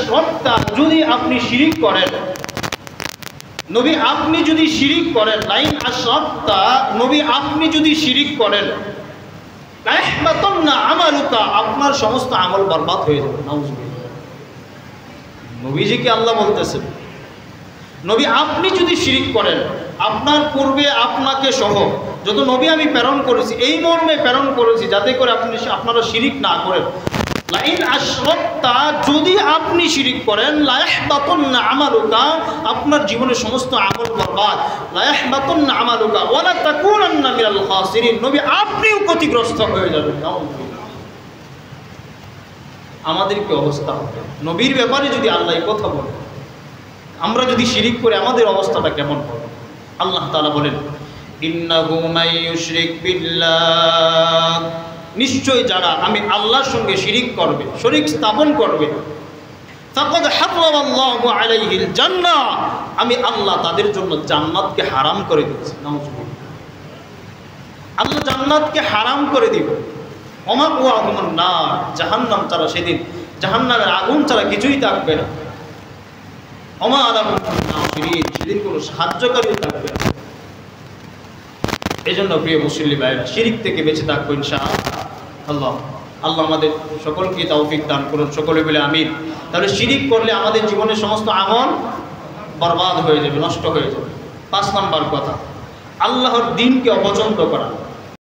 আশরাকতা, যদি আপনি শিরিক করেন, নবী আপনি যদি শিরিক করেন, লাইন আশরাকতা, নবী আপনি যদি শিরিক করেন, লাইহবাতান্না আমালুকা, আপনার সমস্ত আমল বরবাদ হয়ে যাবে। নাউযুবিল্লাহ। নবীজিকে আল্লাহ বলতেছেন, নবী আপনি যদি শিরিক করেন, আপনার পূর্বে আপনাকে সহ যত নবী আমি প্রেরণ করেছি এই মর্মে প্রেরণ করেছি যাতে করে আপনারা শিরিক না করেন। লাইন আশরাকতা, যদি আপনি শিরিক করেন, লাইহবাতান্না আমালুকা, আপনার জীবনের সমস্ত আমল বরবাদ। লাইহবাতান্না আমালুকা ওয়ালা তাকুনান্না মিনাল খাসিরিন, নবী আপনিও ক্ষতিগ্রস্ত হয়ে যাবেন। আমাদের কি অবস্থা হবে নবীর ব্যাপারে যদি আল্লাহ কথা বলে, আমরা যদি শিরিক করে আমাদের অবস্থাটা কেমন হবে? আল্লাহ তাআলা বলেন, ইন্নাহু মান ইউশরিক বিল্লাহ, নিশ্চয় যারা আমি আল্লাহর সঙ্গে শিরিক করবে, শরীক স্থাপন করবে, ফাকাদ হারামাল্লাহু আলাইহিল জান্নাহ, আমি আল্লাহ তাদের জন্য জান্নাতকে হারাম করে দিয়েছি। নাউযুবিল্লাহ। আল্লাহ জান্নাতকে হারাম করে দিব। ওমা ওয়াহুমুন নার, জাহান্নাম ছাড়া সেদিন জাহান্নামের আগুন ছাড়া কিছুই থাকবে না। ওমা আলাহুম নাসিরিন, সেদিন কোনো সাহায্যকারী থাকবে না। এই জন্য প্রিয় মুসলিম ভাইরা, শিরিক থেকে বেঁচে থাকবো ইনশাআল্লাহ। আল্লাহ আমাদের সকলকে তৌফিক দান করুন, সকলে বলে আমিন। তাহলে শিরিক করলে আমাদের জীবনের সমস্ত আমল বরবাদ হয়ে যাবে, নষ্ট হয়ে যাবে। 5 নম্বর কথা, আল্লাহর দ্বীনকে অপছন্দ করা।